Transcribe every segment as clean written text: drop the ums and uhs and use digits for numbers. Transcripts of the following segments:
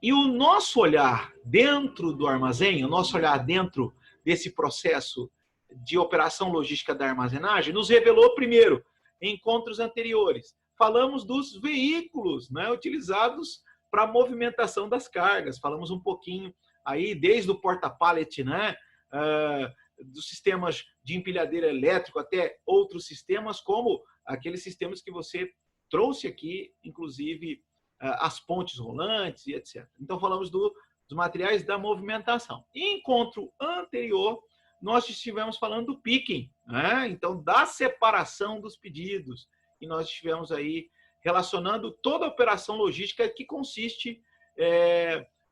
E o nosso olhar dentro do armazém, o nosso olhar dentro desse processo de operação logística da armazenagem, nos revelou, primeiro, em encontros anteriores, falamos dos veículos, né, utilizados para a movimentação das cargas. Falamos um pouquinho aí, desde o porta-pallet, né, dos sistemas de empilhadeira elétrico até outros sistemas, como aqueles sistemas que você trouxe aqui, inclusive as pontes rolantes e etc. Então, falamos dos materiais da movimentação. Em encontro anterior, nós estivemos falando do picking, né? Então, da separação dos pedidos. E nós estivemos aí relacionando toda a operação logística que consiste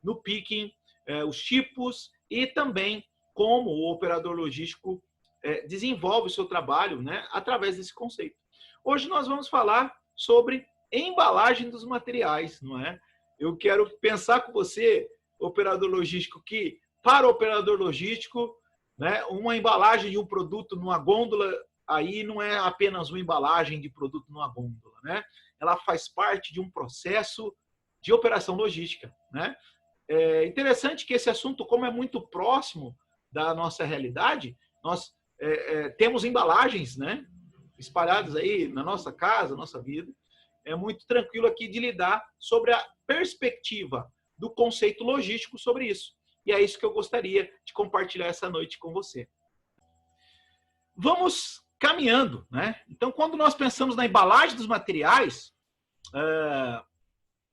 no picking, os tipos e também como o operador logístico desenvolve o seu trabalho, né, através desse conceito. Hoje nós vamos falar sobre embalagem dos materiais, não é? Eu quero pensar com você, operador logístico, que para o operador logístico, né, uma embalagem de um produto numa gôndola aí não é apenas uma embalagem de produto numa gôndola, né? Ela faz parte de um processo de operação logística, né? É interessante que esse assunto, como é muito próximo da nossa realidade, nós temos embalagens, né, espalhadas aí na nossa casa, na nossa vida. É muito tranquilo aqui de lidar sobre a perspectiva do conceito logístico sobre isso. E é isso que eu gostaria de compartilhar essa noite com você. Vamos caminhando, né? Então, quando nós pensamos na embalagem dos materiais,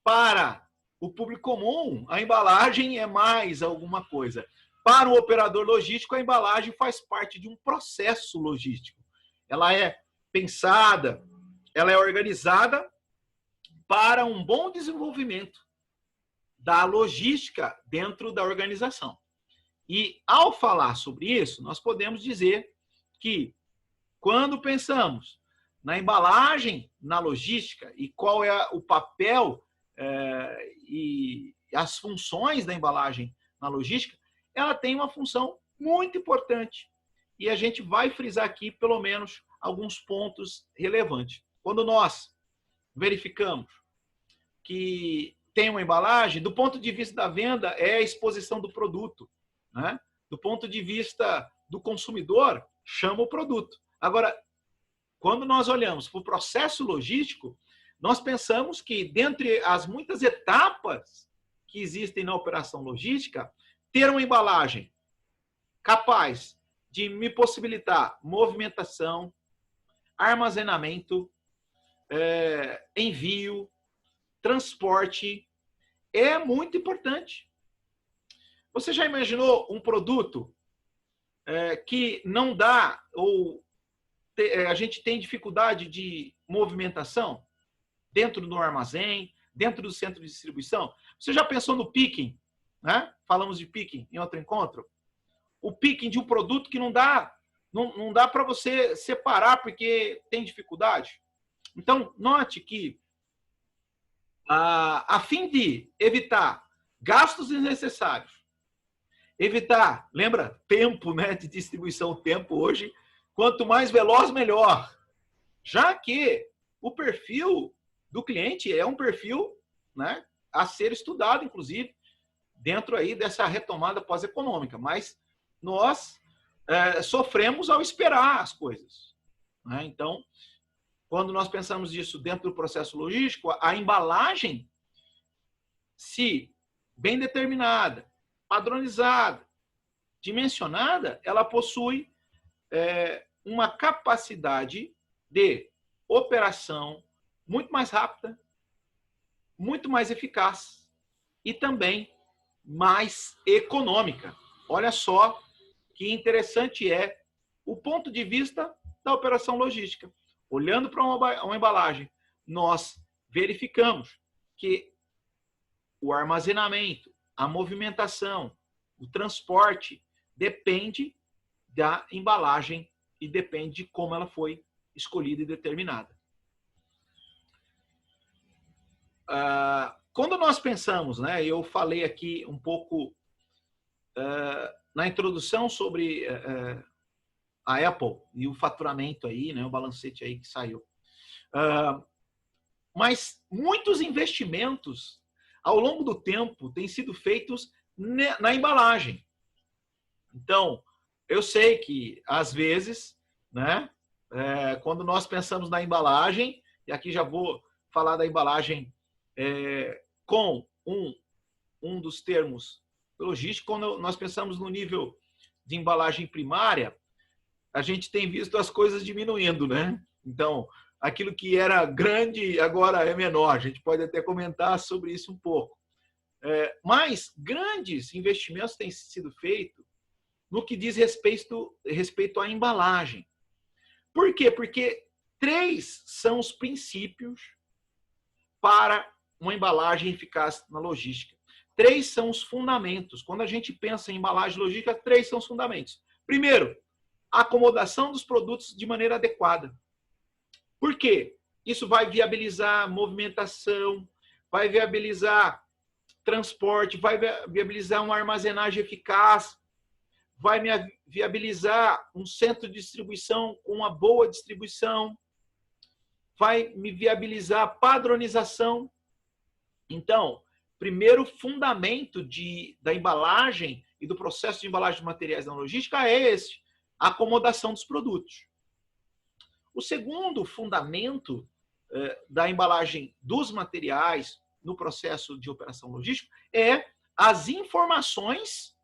para o público comum, a embalagem é mais alguma coisa. Para o operador logístico, a embalagem faz parte de um processo logístico. Ela é pensada, ela é organizada para um bom desenvolvimento da logística dentro da organização. E, ao falar sobre isso, nós podemos dizer que, quando pensamos na embalagem, na logística, e qual é o papel e as funções da embalagem na logística, ela tem uma função muito importante. E a gente vai frisar aqui, pelo menos, alguns pontos relevantes. Quando nós verificamos que tem uma embalagem, do ponto de vista da venda, é a exposição do produto, né? Do ponto de vista do consumidor, chama o produto. Agora, quando nós olhamos para o processo logístico, nós pensamos que, dentre as muitas etapas que existem na operação logística, ter uma embalagem capaz de me possibilitar movimentação, armazenamento, envio, transporte, é muito importante. Você já imaginou um produto que não dá, ou a gente tem dificuldade de movimentação dentro do armazém, dentro do centro de distribuição? Você já pensou no picking? Né? Falamos de picking em outro encontro. O picking de um produto que não dá para você separar porque tem dificuldade. Então, note que, a fim de evitar gastos desnecessários, evitar, lembra, tempo, né, de distribuição, tempo hoje, quanto mais veloz, melhor. Já que o perfil do cliente é um perfil, né, a ser estudado, inclusive, dentro aí dessa retomada pós-econômica. Mas nós sofremos ao esperar as coisas, né? Então, quando nós pensamos isso dentro do processo logístico, a embalagem, se bem determinada, padronizada, dimensionada, ela possui uma capacidade de operação muito mais rápida, muito mais eficaz e também mais econômica. Olha só que interessante é o ponto de vista da operação logística. Olhando para uma embalagem, nós verificamos que o armazenamento, a movimentação, o transporte depende da embalagem e depende de como ela foi escolhida e determinada. Quando nós pensamos, né, eu falei aqui um pouco na introdução sobre a Apple e o faturamento aí, né, o balancete aí que saiu. Mas muitos investimentos ao longo do tempo, têm sido feitos na embalagem. Então, eu sei que, às vezes, né, quando nós pensamos na embalagem, e aqui já vou falar da embalagem com um dos termos logísticos, quando nós pensamos no nível de embalagem primária, a gente tem visto as coisas diminuindo, né? Então, aquilo que era grande agora é menor. A gente pode até comentar sobre isso um pouco. Mas grandes investimentos têm sido feitos no que diz respeito à embalagem. Por quê? Porque 3 são os princípios para uma embalagem eficaz na logística. 3 são os fundamentos. Quando a gente pensa em embalagem logística, 3 são os fundamentos. Primeiro, a acomodação dos produtos de maneira adequada. Por quê? Isso vai viabilizar movimentação, vai viabilizar transporte, vai viabilizar uma armazenagem eficaz, vai me viabilizar um centro de distribuição com uma boa distribuição, vai me viabilizar padronização. Então, primeiro fundamento da embalagem e do processo de embalagem de materiais na logística é esse, a acomodação dos produtos. O segundo fundamento da embalagem dos materiais no processo de operação logística é as informações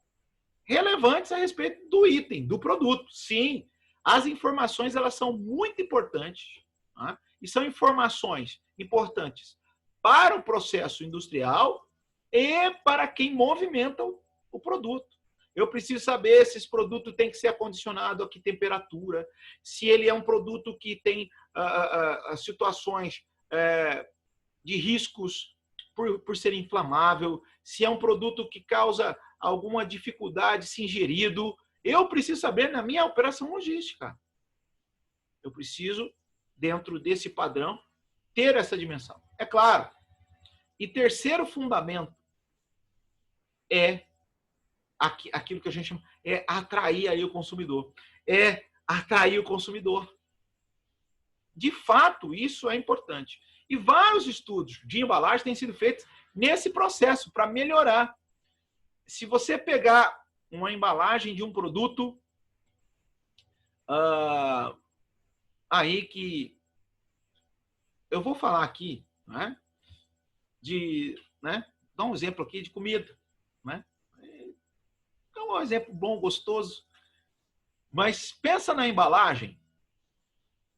relevantes a respeito do item, do produto. Sim, as informações elas são muito importantes, tá? E são informações importantes para o processo industrial e para quem movimenta o produto. Eu preciso saber se esse produto tem que ser acondicionado a que temperatura, se ele é um produto que tem situações de riscos por ser inflamável, se é um produto que causa alguma dificuldade se ingerido. Eu preciso saber na minha operação logística. Eu preciso, dentro desse padrão, ter essa dimensão. É claro. E terceiro fundamento é aquilo que a gente chama, é atrair aí o consumidor. É atrair o consumidor. De fato, isso é importante. E vários estudos de embalagem têm sido feitos nesse processo para melhorar. Se você pegar uma embalagem de um produto aí que eu vou falar aqui, né, dar um exemplo aqui de comida, né? É um exemplo bom, gostoso, mas pensa na embalagem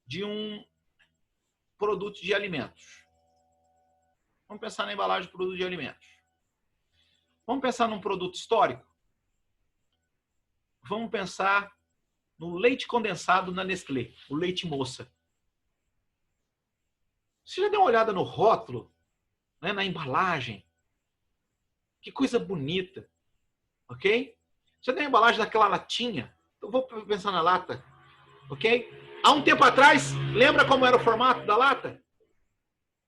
de um produto de alimentos. Vamos pensar na embalagem de produto de alimentos. Vamos pensar num produto histórico. Vamos pensar no leite condensado na Nestlé, o leite moça. Você já deu uma olhada no rótulo, né, na embalagem? Que coisa bonita, ok? Você tem a embalagem daquela latinha? Eu vou pensar na lata, ok? Há um tempo atrás, lembra como era o formato da lata?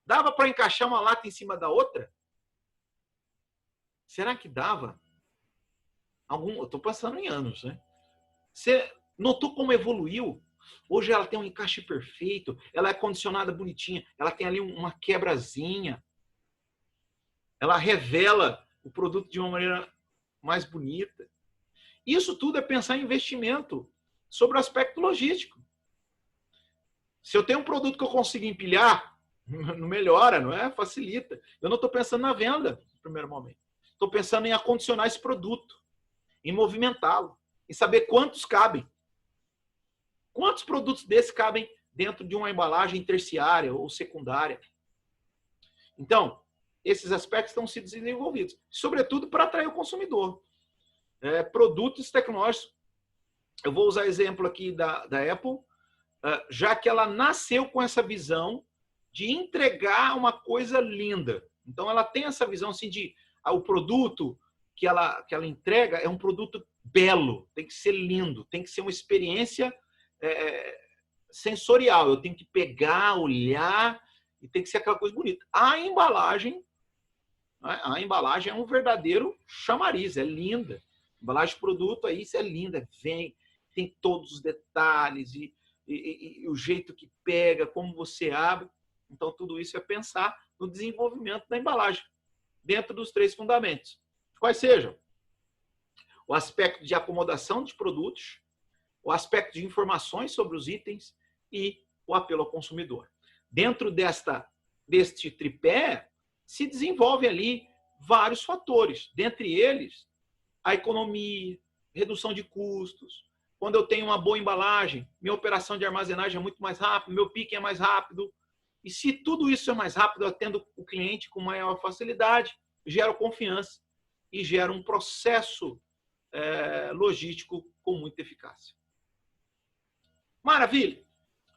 Dava para encaixar uma lata em cima da outra? Será que dava? Eu estou passando em anos, né? Você notou como evoluiu? Hoje ela tem um encaixe perfeito, ela é condicionada bonitinha, ela tem ali uma quebrazinha, ela revela o produto de uma maneira mais bonita. Isso tudo é pensar em investimento sobre o aspecto logístico. Se eu tenho um produto que eu consigo empilhar, não melhora, não é? Facilita. Eu não estou pensando na venda no primeiro momento. Estou pensando em acondicionar esse produto, em movimentá-lo, em saber quantos cabem. Quantos produtos desses cabem dentro de uma embalagem terciária ou secundária? Então, esses aspectos estão sendo desenvolvidos, sobretudo para atrair o consumidor. Produtos tecnológicos. Eu vou usar exemplo aqui da Apple, já que ela nasceu com essa visão de entregar uma coisa linda. Então, ela tem essa visão assim de o produto que ela entrega é um produto belo, tem que ser lindo, tem que ser uma experiência sensorial. Eu tenho que pegar, olhar e tem que ser aquela coisa bonita. A embalagem é um verdadeiro chamariz, é linda. A embalagem de produto aí, isso é linda, tem todos os detalhes e o jeito que pega, como você abre. Então, tudo isso é pensar no desenvolvimento da embalagem, dentro dos 3 fundamentos. Quais sejam? O aspecto de acomodação de produtos, o aspecto de informações sobre os itens e o apelo ao consumidor. Dentro deste tripé, se desenvolve ali vários fatores, dentre eles a economia, redução de custos. Quando eu tenho uma boa embalagem, minha operação de armazenagem é muito mais rápida, meu picking é mais rápido. E se tudo isso é mais rápido, eu atendo o cliente com maior facilidade, gero confiança e gero um processo logístico com muita eficácia. Maravilha!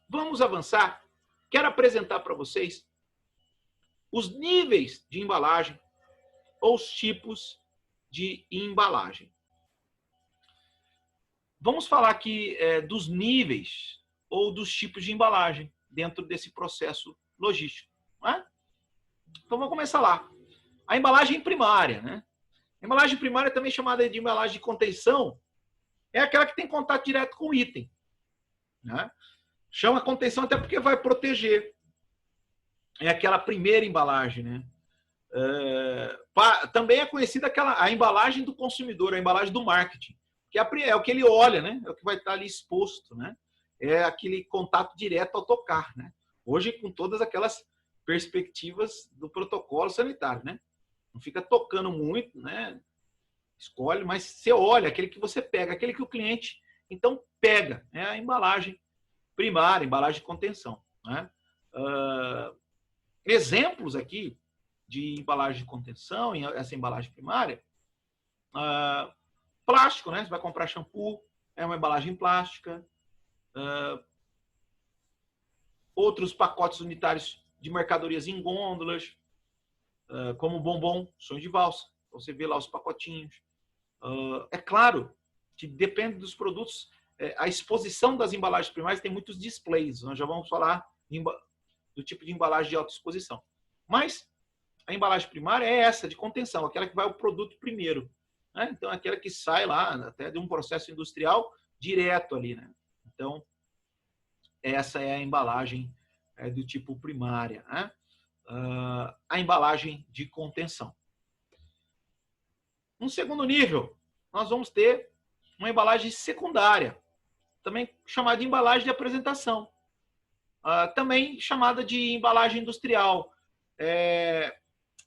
Vamos avançar. Quero apresentar para vocês os níveis de embalagem ou os tipos de embalagem. Vamos falar aqui dos níveis ou dos tipos de embalagem dentro desse processo logístico. Não é? Então vamos começar lá. A embalagem primária, né? A embalagem primária, também chamada de embalagem de contenção, é aquela que tem contato direto com o item. Né? Chama contenção até porque vai proteger. É aquela primeira embalagem, né? Também é conhecida a embalagem do consumidor, a embalagem do marketing, que é o que ele olha, né? É o que vai estar ali exposto, né? É aquele contato direto ao tocar, né? Hoje, com todas aquelas perspectivas do protocolo sanitário, né? Não fica tocando muito, né? Escolhe, mas você olha, aquele que você pega, aquele que o cliente, então, pega. É a embalagem primária, embalagem de contenção, né? Exemplos aqui de embalagem de contenção, essa embalagem primária, plástico, né? Você vai comprar shampoo, é uma embalagem plástica. Outros pacotes unitários de mercadorias em gôndolas, como bombom, sonho de valsa. Você vê lá os pacotinhos. É claro que depende dos produtos. A exposição das embalagens primárias tem muitos displays. Nós já vamos falar do tipo de embalagem de alta exposição. Mas a embalagem primária é essa, de contenção, aquela que vai ao produto primeiro. Né? Então, é aquela que sai lá até de um processo industrial direto ali. Né? Então, essa é a embalagem do tipo primária. Né? A embalagem de contenção. No segundo nível, nós vamos ter uma embalagem secundária, também chamada de embalagem de apresentação, também chamada de embalagem industrial.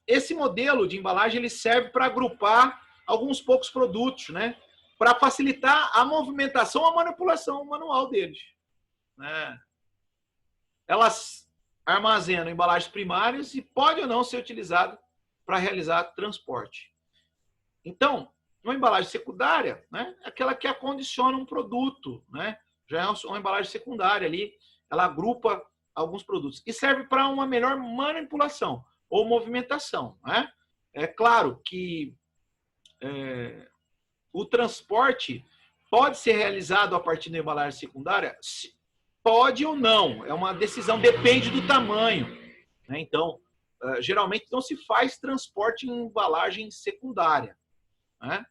Esse modelo de embalagem ele serve para agrupar alguns poucos produtos, né, para facilitar a movimentação, a manipulação manual deles. Né? Elas armazenam embalagens primárias e pode ou não ser utilizado para realizar transporte. Então, uma embalagem secundária, né, é aquela que acondiciona um produto, né, já é uma embalagem secundária ali, ela agrupa alguns produtos e serve para uma melhor manipulação ou movimentação. Né? É claro que o transporte pode ser realizado a partir da embalagem secundária? Pode ou não, é uma decisão, depende do tamanho. Né? Então, geralmente não se faz transporte em embalagem secundária. Né?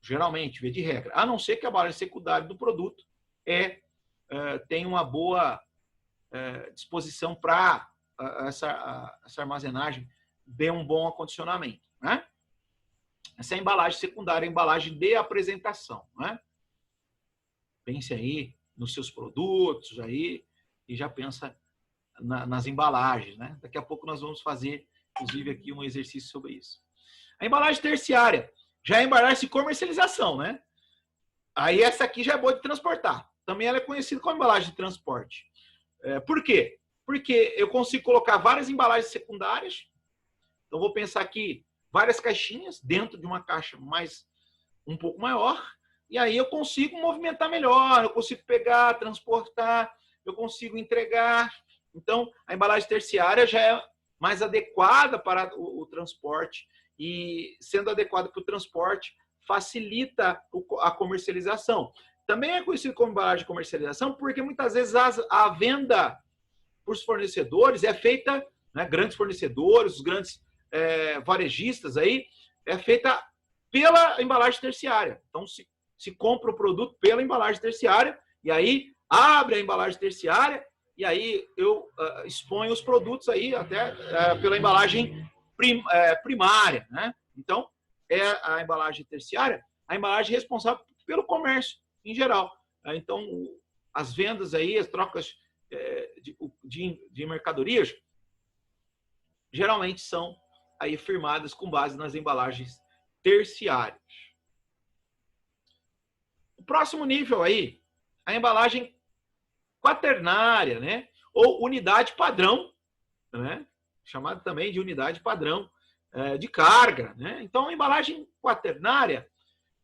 Geralmente, via de regra. A não ser que a embalagem secundária do produto tem uma boa disposição para essa armazenagem, dê um bom acondicionamento. Né? Essa é a embalagem secundária, a embalagem de apresentação. Né? Pense aí nos seus produtos aí e já pensa nas embalagens. Né? Daqui a pouco nós vamos fazer, inclusive, aqui um exercício sobre isso. A embalagem terciária já é embalagem de comercialização, né? Aí essa aqui já é boa de transportar. Também ela é conhecida como embalagem de transporte. Por quê? Porque eu consigo colocar várias embalagens secundárias. Então, vou pensar aqui várias caixinhas dentro de uma caixa um pouco maior. E aí eu consigo movimentar melhor, eu consigo pegar, transportar, eu consigo entregar. Então, a embalagem terciária já é mais adequada para o transporte. E, sendo adequada para o transporte, facilita a comercialização. Também é conhecido como embalagem de comercialização porque muitas vezes a venda para os fornecedores é feita, né, grandes fornecedores, os grandes varejistas aí, é feita pela embalagem terciária. Então, se compra o produto pela embalagem terciária, e aí abre a embalagem terciária, e aí eu exponho os produtos aí até pela embalagem primária, né? Então, é a embalagem terciária, a embalagem responsável pelo comércio em geral. Então, as vendas aí, as trocas de mercadorias, geralmente são aí firmadas com base nas embalagens terciárias. O próximo nível aí, a embalagem quaternária, né? Ou unidade padrão, né? Chamada também de unidade padrão de carga, né? Então, a embalagem quaternária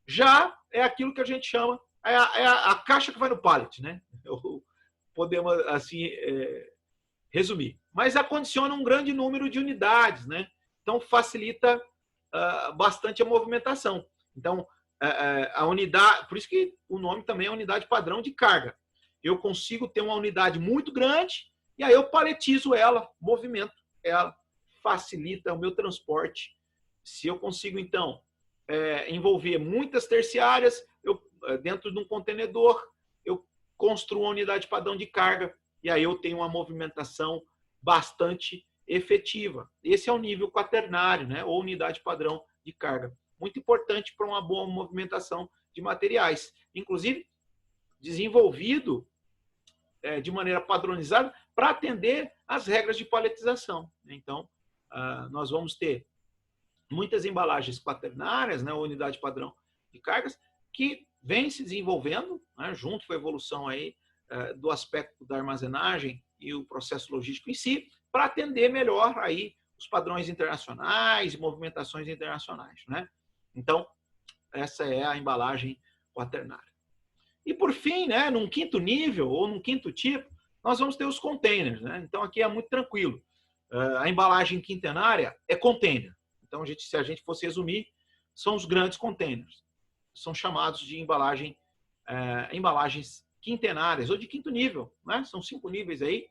já é aquilo que a gente chama, é a caixa que vai no pallet, né? Podemos, assim, resumir. Mas acondiciona um grande número de unidades, né? Então, facilita bastante a movimentação. Então, a unidade, por isso que o nome também é unidade padrão de carga. Eu consigo ter uma unidade muito grande e aí eu paletizo ela, movimento ela, facilita o meu transporte. Se eu consigo, então, envolver muitas terciárias, dentro de um contenedor, eu construo uma unidade padrão de carga e aí eu tenho uma movimentação bastante efetiva. Esse é o nível quaternário, né? Ou unidade padrão de carga. Muito importante para uma boa movimentação de materiais. Inclusive, desenvolvido de maneira padronizada para atender às regras de paletização. Então, nós vamos ter muitas embalagens quaternárias, né, ou unidade padrão de cargas, que vem se desenvolvendo, né, junto com a evolução aí, do aspecto da armazenagem e o processo logístico em si, para atender melhor aí os padrões internacionais e movimentações internacionais, né? Então, essa é a embalagem quaternária. E, por fim, né, num quinto nível ou num quinto tipo, nós vamos ter os containers, né? Então, aqui é muito tranquilo. A embalagem quintenária é container. Então, se a gente fosse resumir, são os grandes containers. São chamados de embalagens quintenárias ou de quinto nível, né? São 5 níveis aí,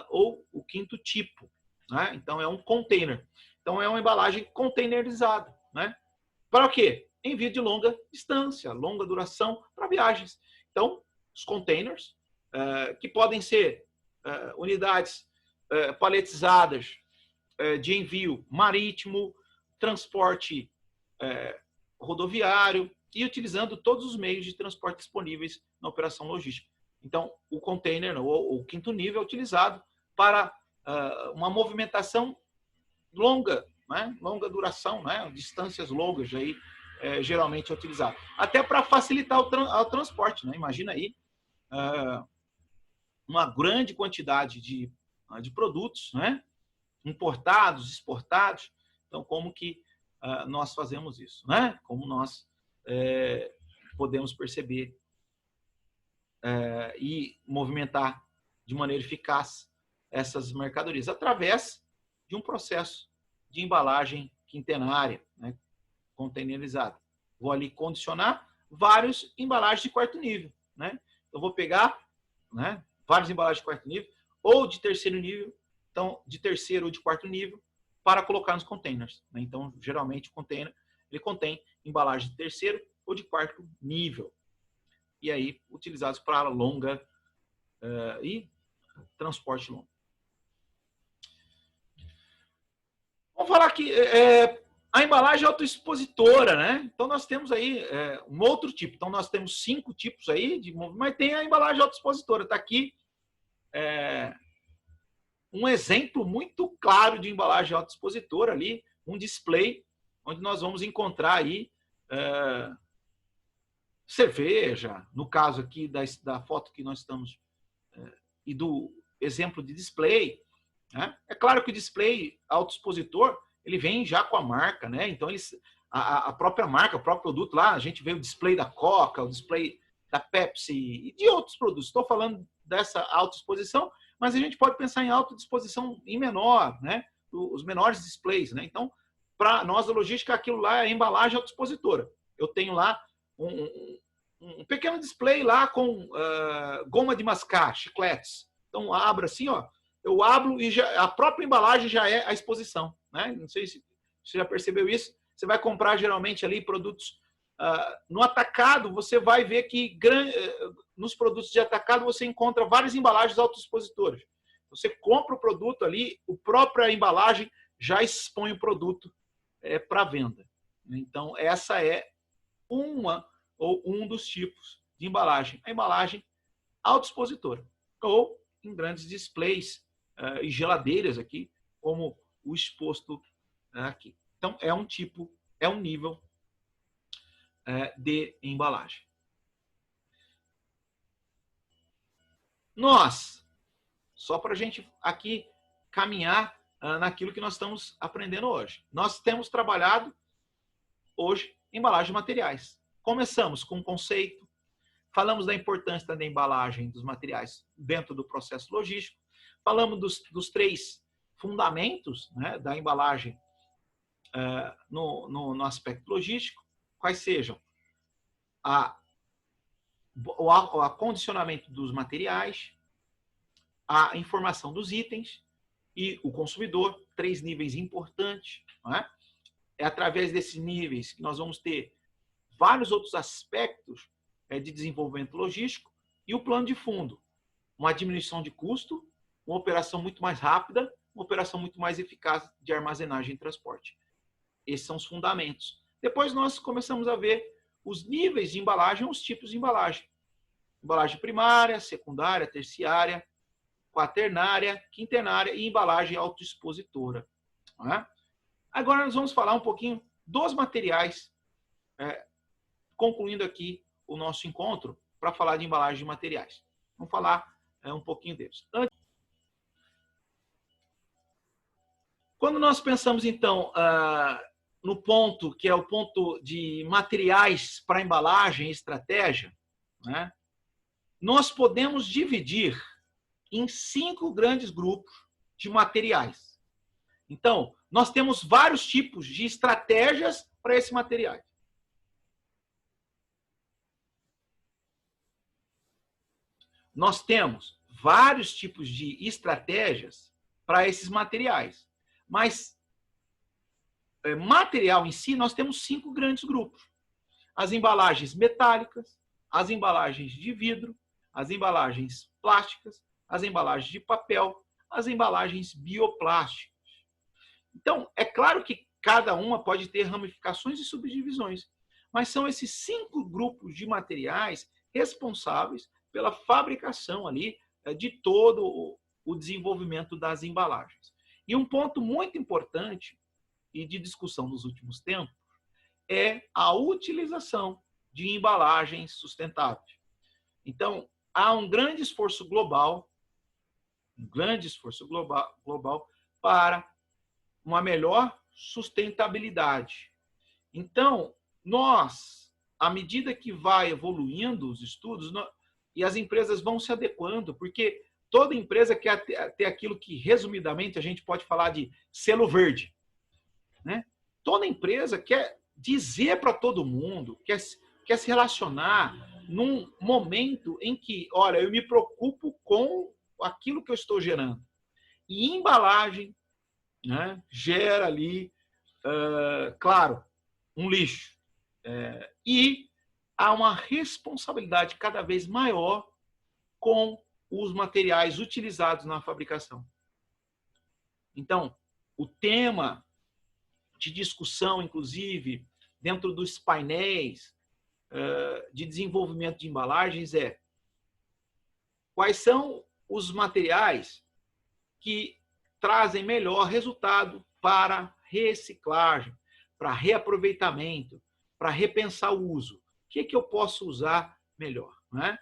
ou o quinto tipo, né? Então, é um container. Então, é uma embalagem containerizada, né? Para o quê? Envio de longa distância, longa duração para viagens. Então, os containers, que podem ser unidades paletizadas de envio marítimo, transporte rodoviário e utilizando todos os meios de transporte disponíveis na operação logística. Então, o container, ou o quinto nível, é utilizado para uma movimentação longa, né? Longa duração, né? Distâncias longas aí, geralmente é utilizado. Até para facilitar o transporte, né? Imagina aí uma grande quantidade de produtos, né? Importados, exportados. Então, como que nós fazemos isso, né? Como nós podemos perceber e movimentar de maneira eficaz essas mercadorias através de um processo de embalagem quintenária, né? Containerizada. Vou ali condicionar várias embalagens de quarto nível, né? Eu vou pegar, né, várias embalagens de quarto nível ou de terceiro nível, então de terceiro ou de quarto nível, para colocar nos containers, né? Então, geralmente o container ele contém embalagem de terceiro ou de quarto nível. E aí utilizados para longa e transporte longo. Vamos falar aqui a embalagem autoexpositora, né? Então, nós temos aí um outro tipo. Então, nós temos 5 tipos aí, mas tem a embalagem autoexpositora. Está aqui um exemplo muito claro de embalagem autoexpositora ali, um display, onde nós vamos encontrar aí cerveja, no caso aqui da foto que nós estamos, e do exemplo de display, né? É claro que o display autoexpositor, ele vem já com a marca, né? Então, a própria marca, o próprio produto lá, a gente vê o display da Coca, o display da Pepsi e de outros produtos. Estou falando dessa autoexposição, mas a gente pode pensar em autoexposição em menor, né? Os menores displays, né? Então, para nós da logística, aquilo lá é a embalagem autoexpositora. Eu tenho lá um pequeno display lá com goma de mascar, chicletes. Então, abro assim, ó. Eu abro e a própria embalagem já é a exposição, né? Não sei se você já percebeu isso. Você vai comprar geralmente ali produtos no atacado, você vai ver que nos produtos de atacado você encontra várias embalagens autoexpositoras. Você compra o produto ali, a própria embalagem já expõe o produto para venda. Então, essa é um dos tipos de embalagem. A embalagem autoexpositora, ou em grandes displays e geladeiras aqui, como o exposto aqui. Então, é um nível de embalagem. Nós, só para a gente aqui caminhar naquilo que nós estamos aprendendo hoje. Nós temos trabalhado hoje embalagem de materiais. Começamos com o conceito, falamos da importância da embalagem dos materiais dentro do processo logístico, falamos dos 3 fundamentos, né, da embalagem no aspecto logístico, quais sejam o acondicionamento dos materiais, a informação dos itens e o consumidor, 3 níveis importantes. Não é? É através desses níveis que nós vamos ter vários outros aspectos de desenvolvimento logístico e o plano de fundo, uma diminuição de custo, uma operação muito mais rápida, uma operação muito mais eficaz de armazenagem e transporte. Esses são os fundamentos. Depois nós começamos a ver os níveis de embalagem, os tipos de embalagem. Embalagem primária, secundária, terciária, quaternária, quinternária e embalagem autoexpositora. Não é? Agora nós vamos falar um pouquinho dos materiais, concluindo aqui o nosso encontro para falar de embalagem de materiais. Vamos falar um pouquinho deles. Quando nós pensamos, então, no ponto que é o ponto de materiais para embalagem e estratégia, né, nós podemos dividir em 5 grandes grupos de materiais. Então, nós temos vários tipos de estratégias para esses materiais. Nós temos vários tipos de estratégias para esses materiais. Mas, material em si, nós temos 5 grandes grupos. As embalagens metálicas, as embalagens de vidro, as embalagens plásticas, as embalagens de papel, as embalagens bioplásticas. Então, é claro que cada uma pode ter ramificações e subdivisões, mas são esses 5 grupos de materiais responsáveis pela fabricação ali de todo o desenvolvimento das embalagens. E um ponto muito importante e de discussão nos últimos tempos é a utilização de embalagens sustentáveis. Então, há um grande esforço global para uma melhor sustentabilidade. Então, nós, à medida que vai evoluindo os estudos, e as empresas vão se adequando, porque toda empresa quer ter aquilo que, resumidamente, a gente pode falar de selo verde. Né? Toda empresa quer dizer para todo mundo, quer se relacionar num momento em que, olha, eu me preocupo com aquilo que eu estou gerando. E embalagem, né, gera ali, claro, um lixo. E há uma responsabilidade cada vez maior com os materiais utilizados na fabricação. Então, o tema de discussão, inclusive, dentro dos painéis de desenvolvimento de embalagens é: quais são os materiais que trazem melhor resultado para reciclagem, para reaproveitamento, para repensar o uso? O que eu posso usar melhor? Né?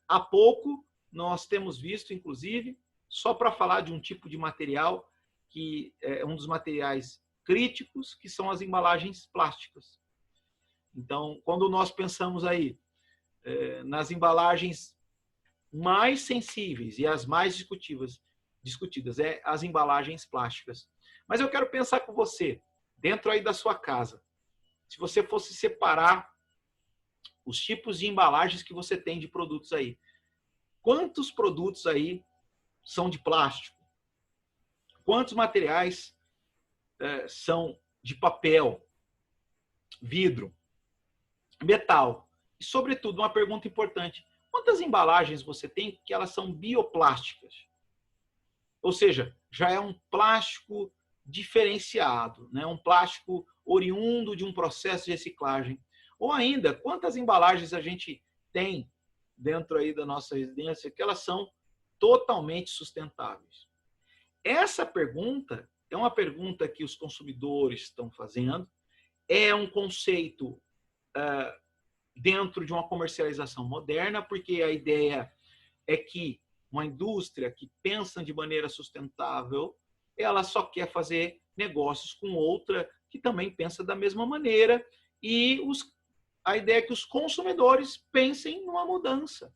Há pouco, nós temos visto, inclusive, só para falar de um tipo de material que é um dos materiais críticos, que são as embalagens plásticas. Então, quando nós pensamos aí nas embalagens mais sensíveis e as mais discutidas as embalagens plásticas. Mas eu quero pensar com você, dentro aí da sua casa, se você fosse separar os tipos de embalagens que você tem de produtos aí, quantos produtos aí são de plástico? Quantos materiais são de papel, vidro, metal? E, sobretudo, uma pergunta importante: quantas embalagens você tem que elas são bioplásticas? Ou seja, já é um plástico diferenciado, né? Um plástico oriundo de um processo de reciclagem. Ou ainda, quantas embalagens a gente tem dentro aí da nossa residência que elas são totalmente sustentáveis? Essa pergunta é uma pergunta que os consumidores estão fazendo, é um conceito dentro de uma comercialização moderna, porque a ideia é que uma indústria que pensa de maneira sustentável, ela só quer fazer negócios com outra que também pensa da mesma maneira, e a ideia é que os consumidores pensem numa mudança.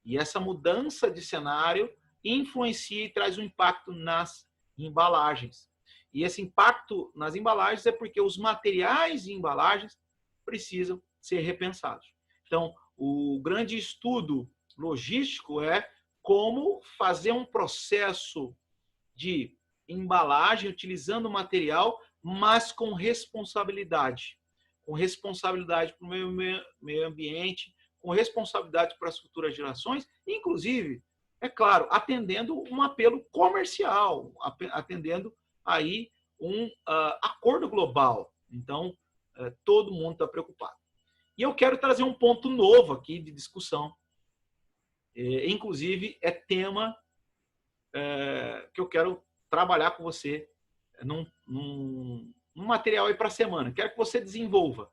E essa mudança de cenário influencia e traz um impacto nas embalagens. E esse impacto nas embalagens é porque os materiais de embalagens precisam ser repensados. Então, o grande estudo logístico é como fazer um processo de embalagem utilizando material, mas com responsabilidade. Com responsabilidade para o meio ambiente, com responsabilidade para as futuras gerações, inclusive, é claro, atendendo um apelo comercial, atendendo aí um acordo global. Então, todo mundo está preocupado. E eu quero trazer um ponto novo aqui de discussão. Inclusive, é tema que eu quero trabalhar com você num material aí para a semana. Quero que você desenvolva.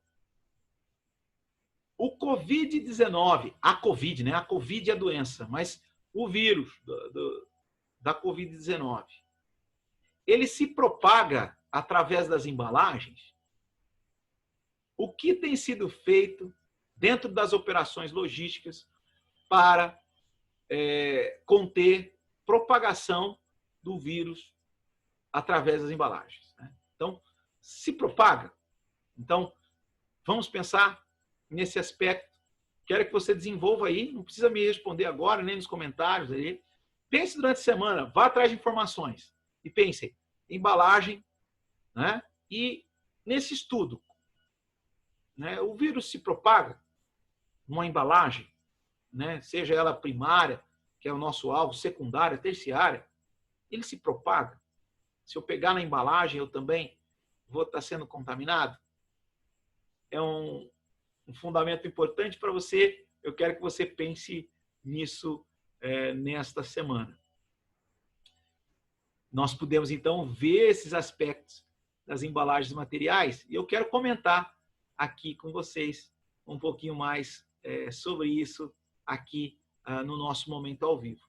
O Covid-19, a Covid, né? A Covid é a doença, mas o vírus da Covid-19, ele se propaga através das embalagens? O que tem sido feito dentro das operações logísticas para conter propagação do vírus através das embalagens, né? Então, se propaga. Então, vamos pensar nesse aspecto. Quero que você desenvolva aí, não precisa me responder agora, nem nos comentários aí. Pense durante a semana, vá atrás de informações e pense, embalagem, né? E nesse estudo, né, o vírus se propaga numa embalagem, né, seja ela primária, que é o nosso alvo, secundária, terciária, ele se propaga. Se eu pegar na embalagem, eu também vou estar sendo contaminado? É um fundamento importante para você. Eu quero que você pense nisso nesta semana. Nós podemos, então, ver esses aspectos das embalagens materiais e eu quero comentar aqui com vocês um pouquinho mais sobre isso aqui no nosso momento ao vivo.